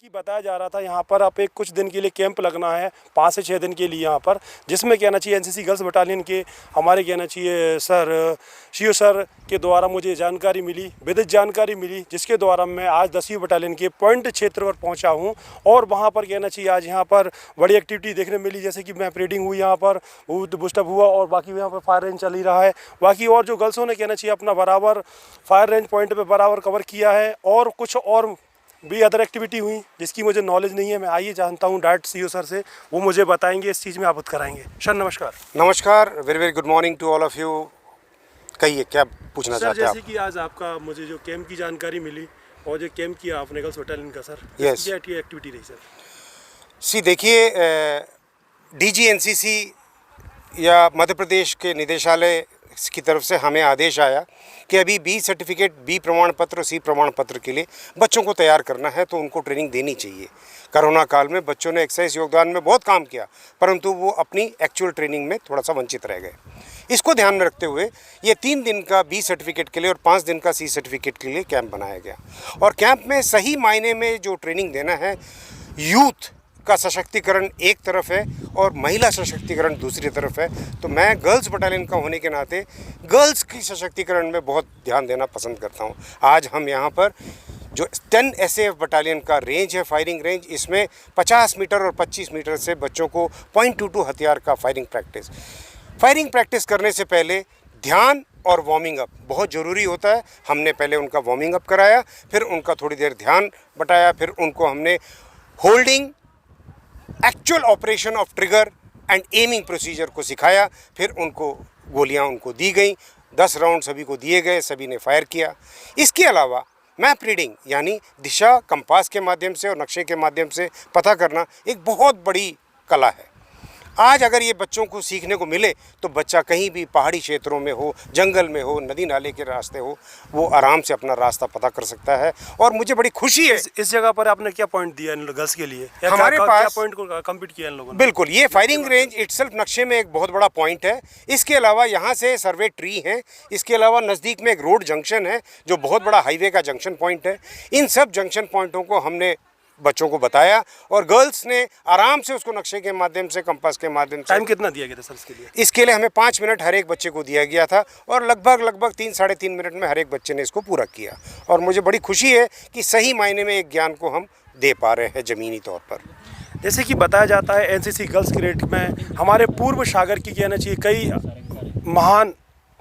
कि बताया जा रहा था यहाँ पर अब एक कुछ दिन के लिए कैंप लगना है 5 से 6 दिन के लिए यहाँ पर, जिसमें कहना चाहिए एनसीसी गर्ल्स बटालियन के हमारे कहना चाहिए सर सीओ सर के द्वारा मुझे जानकारी मिली, विधिक जानकारी मिली, जिसके द्वारा मैं आज 10वीं बटालियन के पॉइंट क्षेत्र पर पहुँचा हूँ। और वहाँ पर कहना चाहिए आज यहाँ पर बड़ी एक्टिविटी देखने मिली, जैसे कि मैं परेडिंग हुई यहाँ पर, बुस्टअप हुआ और बाकी यहाँ पर फायर रेंज चल ही रहा है। बाकी और जो गर्ल्सों ने कहना चाहिए अपना बराबर फायर रेंज पॉइंट पर बराबर कवर किया है। और कुछ और भी अदर एक्टिविटी हुई जिसकी मुझे नॉलेज नहीं है। मैं आइए जानता हूँ डायरेक्ट सीओ सर से, वो मुझे बताएंगे, इस चीज़ में अवगत कराएंगे। सर नमस्कार। नमस्कार, very very good morning to all of you. कहिए क्या पूछना चाहते हैं आप? जैसे कि आज आपका मुझे जो कैंप की जानकारी मिली और जो कैंप किया आपने गर्ल्स बटालियन का सर, यस, क्या एक्टिविटी रही सर? सी देखिए, डीजी एनसीसी या मध्य प्रदेश के निदेशालय की तरफ से हमें आदेश आया कि अभी बी सर्टिफिकेट, बी प्रमाण पत्र, सी प्रमाण पत्र के लिए बच्चों को तैयार करना है, तो उनको ट्रेनिंग देनी चाहिए। कोरोना काल में बच्चों ने एक्साइज योगदान में बहुत काम किया, परंतु वो अपनी एक्चुअल ट्रेनिंग में थोड़ा सा वंचित रह गए। इसको ध्यान में रखते हुए ये 3 दिन का बी सर्टिफिकेट के लिए और 5 दिन का सी सर्टिफिकेट के लिए कैंप बनाया गया। और कैंप में सही मायने में जो ट्रेनिंग देना है, यूथ का सशक्तिकरण एक तरफ है और महिला सशक्तिकरण दूसरी तरफ है। तो मैं गर्ल्स बटालियन का होने के नाते गर्ल्स की सशक्तिकरण में बहुत ध्यान देना पसंद करता हूं। आज हम यहां पर जो 10 एसएएफ बटालियन का रेंज है, फायरिंग रेंज, इसमें 50 मीटर और 25 मीटर से बच्चों को .22 हथियार का फायरिंग प्रैक्टिस करने से पहले ध्यान और वार्मिंग अप बहुत ज़रूरी होता है। हमने पहले उनका वार्मिंग अप कराया, फिर उनका थोड़ी देर ध्यान बटाया, फिर उनको हमने holding, actual operation of trigger and aiming procedure को सिखाया। फिर उनको गोलियां उनको दी गई, 10 राउंड सभी को दिए गए, सभी ने फायर किया। इसके अलावा मैप रीडिंग यानी दिशा कंपास के माध्यम से और नक्शे के माध्यम से पता करना एक बहुत बड़ी कला है। आज अगर ये बच्चों को सीखने को मिले तो बच्चा कहीं भी पहाड़ी क्षेत्रों में हो, जंगल में हो, नदी नाले के रास्ते हो, वो आराम से अपना रास्ता पता कर सकता है। और मुझे बड़ी खुशी है। इस जगह पर आपने क्या पॉइंट दिया इन गर्ल्स के लिए? हमारे पास क्या पॉइंट को कंप्लीट किया इन लोगों ने? बिल्कुल, ये फायरिंग रेंज इटसेल्फ नक्शे में एक बहुत बड़ा पॉइंट है। इसके अलावा यहाँ से सर्वे ट्री है, इसके अलावा नज़दीक में एक रोड जंक्शन है जो बहुत बड़ा हाईवे का जंक्शन पॉइंट है। इन सब जंक्शन पॉइंटों को हमने बच्चों को बताया और गर्ल्स ने आराम से उसको नक्शे के माध्यम से, कंपास के माध्यम से। टाइम कितना दिया गया था सर इसके लिए? इसके लिए हमें 5 मिनट हर एक बच्चे को दिया गया था और लगभग 3 साढ़े 3 मिनट में हर एक बच्चे ने इसको पूरा किया। और मुझे बड़ी खुशी है कि सही मायने में एक ज्ञान को हम दे पा रहे हैं ज़मीनी तौर पर। जैसे कि बताया जाता है एनसीसी गर्ल्स कैडेट में हमारे पूर्व सागर की कहना चाहिए कई महान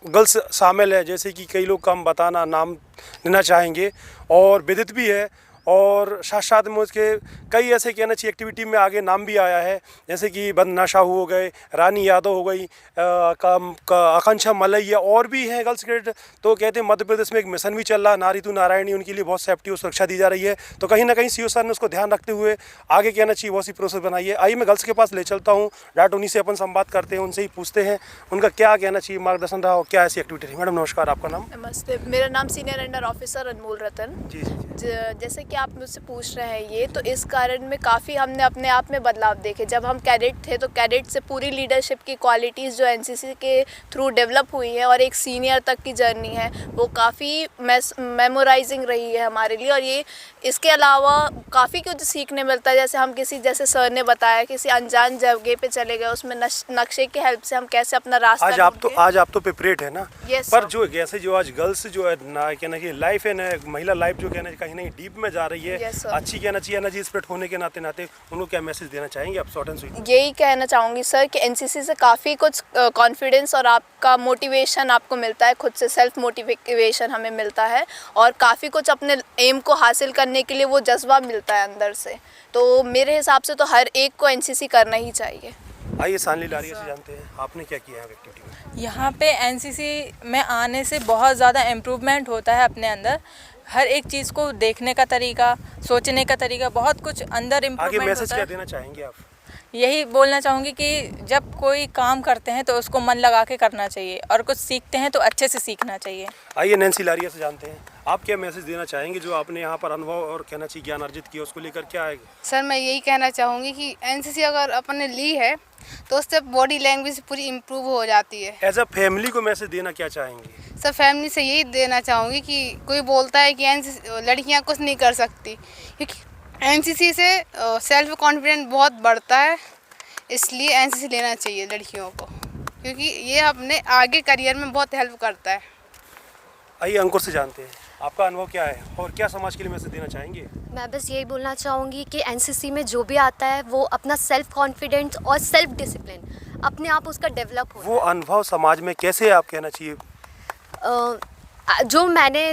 गर्ल्स शामिल है, जैसे कि कई लोग का हम बताना नाम लेना चाहेंगे और विदित भी है। और साथ साथ में उसके कई ऐसे कहना चाहिए एक्टिविटी में आगे नाम भी आया है, जैसे कि बंदना शाहू हो गए, रानी यादव हो गई, आकांक्षा मलैया और भी हैं गर्ल्स कैडेट। तो कहते हैं मध्य प्रदेश में एक मिशन भी चल रहा है, नारी तू नारायणी, उनके लिए बहुत सेफ्टी और सुरक्षा दी जा रही है। तो कहीं ना कहीं सीओ सर ने उसको ध्यान रखते हुए आगे कहना चाहिए बहुत सी प्रोसेस बनाई है। आइए मैं गर्ल्स के पास ले चलता हूँ, डायरेक्ट उन्हीं से अपन संवाद करते हैं, उनसे ही पूछते हैं उनका क्या कहना चाहिए, मार्गदर्शन रहा और क्या ऐसी एक्टिविटी रही। मैडम नमस्कार, आपका नाम? नमस्ते, मेरा नाम सीनियर अंडर ऑफिसर अनमोल रतन। जैसे कि आप मुझसे पूछ रहे हैं ये, तो इस कारण में काफ़ी हमने अपने आप में बदलाव देखे। जब हम कैडेट थे तो कैडेट से पूरी लीडरशिप की क्वालिटीज़ जो एनसीसी के थ्रू डेवलप हुई है और एक सीनियर तक की जर्नी है, वो काफ़ी मेमोराइजिंग रही है हमारे लिए। और ये इसके अलावा काफ़ी कुछ सीखने मिलता है। जैसे हम जैसे सर ने बताया, किसी अनजान जगह पे चले गए, उसमें नक्शे के हेल्प से हम कैसे अपना रास्ता आज आप तो प्रिपरेट है ना? yes, पर जो जैसे जो आज गर्ल्स जो है ना कहना कि लाइफ है ना, महिला लाइफ जो कहना कहीं नहीं डीप में जा रही है, yes, अच्छी कहना चाहिए एनर्जी स्प्रेड होने के नाते उनको क्या मैसेज देना चाहेंगे आप शॉर्ट एंड स्वीट? यही कहना चाहूँगी सर कि एनसीसी से काफ़ी कुछ कॉन्फिडेंस और आपका मोटिवेशन आपको मिलता है, खुद से सेल्फ मोटिवेशन हमें मिलता है और काफ़ी कुछ अपने एम को हासिल करने के लिए वो जज्बा मिलता है अंदर से। तो मेरे हिसाब से तो हर एक को एनसीसी करना ही चाहिए। आइए सानली लारिया से जानते हैं आपने क्या किया है एक्टिविटी में? यहाँ पे एनसीसी में आने से बहुत ज़्यादा इम्प्रूवमेंट होता है अपने अंदर। हर एक चीज़ को देखने का तरीका, सोचने का तरीका, बहुत कुछ अंदर इम्प्रूवमेंट आगे मैसेज होता है। क्या देना चाहेंगे आप? यही बोलना चाहूँगी कि जब कोई काम करते हैं तो उसको मन लगा के करना चाहिए और कुछ सीखते हैं तो अच्छे से सीखना चाहिए। आइए नैन्सी लारिया से जानते हैं आप क्या मैसेज देना चाहेंगे, जो आपने यहाँ पर अनुभव और कहना चाहिए ज्ञान अर्जित किया, उसको लेकर क्या आएगा? सर मैं यही कहना चाहूँगी कि एनसीसी अगर अपन ने ली है तो उससे बॉडी लैंग्वेज पूरी इम्प्रूव हो जाती है। एज अ फैमिली को मैसेज देना क्या चाहेंगे? सर फैमिली से यही देना चाहूँगी कि कोई बोलता है कि एनसीसी लड़कियाँ कुछ नहीं कर सकती, क्योंकि एनसीसी से सेल्फ कॉन्फिडेंस बहुत बढ़ता है, इसलिए एनसीसी लेना चाहिए लड़कियों को, क्योंकि ये अपने आगे करियर में बहुत हेल्प करता है। आइए अंकुर से जानते हैं आपका अनुभव क्या है और क्या समाज के लिए मैसेज देना चाहेंगे। मैं बस यही बोलना चाहूँगी कि एनसीसी में जो भी आता है वो अपना सेल्फ कॉन्फिडेंस और सेल्फ डिसिप्लिन अपने आप उसका डेवलप हो। वो अनुभव समाज में कैसे आप कहना चाहिए। जो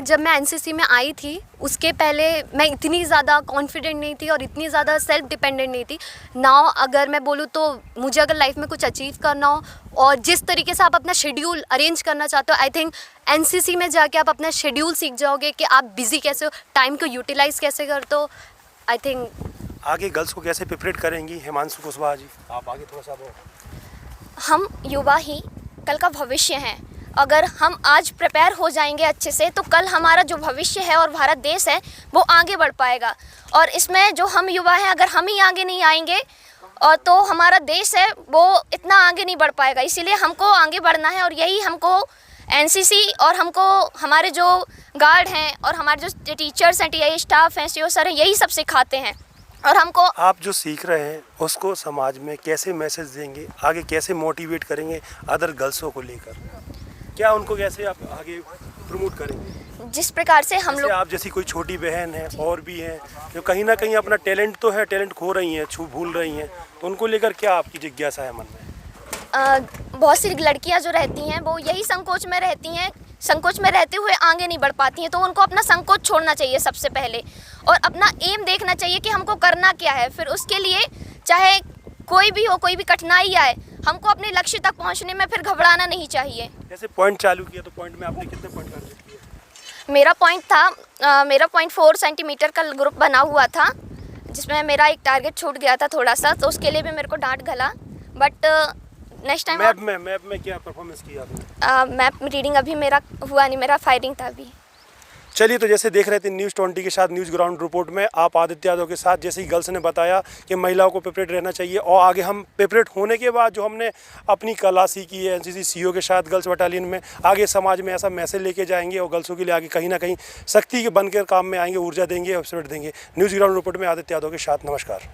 जब मैं एनसीसी में आई थी उसके पहले मैं इतनी ज़्यादा कॉन्फिडेंट नहीं थी और इतनी ज़्यादा सेल्फ डिपेंडेंट नहीं थी। नाउ अगर मैं बोलूँ तो मुझे अगर लाइफ में कुछ अचीव करना हो और जिस तरीके से आप अपना शेड्यूल अरेंज करना चाहते हो, आई थिंक एनसीसी में जाके आप अपना शेड्यूल सीख जाओगे कि आप बिज़ी कैसे हो, टाइम को यूटिलाइज़ कैसे करते हो। आई थिंक आगे गर्ल्स को कैसे प्रिपरेट करेंगी। हिमांशु कुशवाहा जी, आप आगे थोड़ा सा बोलो। हम युवा ही कल का भविष्य हैं। अगर हम आज प्रिपेयर हो जाएंगे अच्छे से तो कल हमारा जो भविष्य है और भारत देश है वो आगे बढ़ पाएगा। और इसमें जो हम युवा हैं, अगर हम ही आगे नहीं आएंगे और तो हमारा देश है वो इतना आगे नहीं बढ़ पाएगा। इसीलिए हमको आगे बढ़ना है और यही हमको एनसीसी और हमको हमारे जो गार्ड हैं और हमारे जो टीचर्स हैं, टीआई स्टाफ हैं, सीओ सर हैं, यही सब सिखाते हैं। और हमको आप जो सीख रहे हैं उसको समाज में कैसे मैसेज देंगे, आगे कैसे मोटिवेट करेंगे अदर गर्ल्सों को लेकर, क्या उनको कैसे आप आगे प्रमोट करेंगे। जिस प्रकार से हम जैसे लोग आप जैसी कोई छोटी बहन है और भी हैं जो कहीं ना कहीं अपना टैलेंट तो है, टैलेंट खो रही हैं, भूल रही हैं, तो उनको लेकर क्या आपकी जिज्ञासा है मन में। बहुत सी लड़कियां जो रहती हैं वो यही संकोच में रहती हैं, संकोच में रहते हुए आगे नहीं बढ़ पाती हैं। तो उनको अपना संकोच छोड़ना चाहिए सबसे पहले और अपना एम देखना चाहिए कि हमको करना क्या है। फिर उसके लिए चाहे कोई भी हो, कोई भी कठिनाई आए, हमको अपने लक्ष्य तक पहुंचने में फिर घबराना नहीं चाहिए। जैसे पॉइंट चालू किया तो पॉइंट में आपने कितने पॉइंट कर दिए। मेरा पॉइंट 4 सेंटीमीटर का ग्रुप बना हुआ था जिसमें मेरा एक टारगेट छूट गया था थोड़ा सा, तो उसके लिए भी मेरे को डांट गला। बट नेक्स्ट टाइम मैप में क्या परफॉर्मेंस किया आपने। मैप रीडिंग अभी मेरा हुआ नहीं, मेरा फायरिंग था अभी। चलिए, तो जैसे देख रहे थे न्यूज़ 20 के साथ न्यूज़ ग्राउंड रिपोर्ट में आप आदित्य यादव के साथ, जैसे ही गर्ल्स ने बताया कि महिलाओं को प्रिपरेट रहना चाहिए और आगे हम प्रिपरेट होने के बाद जो हमने अपनी कला सीखी है एनसीसी सीओ के साथ गर्ल्स बटालियन में, आगे समाज में ऐसा मैसेज लेके जाएंगे और गर्ल्सों के लिए आगे कहीं ना कहीं शक्ति के बनकर काम में आएंगे, ऊर्जा देंगे और सपोर्ट देंगे। न्यूज़ ग्राउंड रिपोर्ट में आदित्य यादव के साथ, नमस्कार।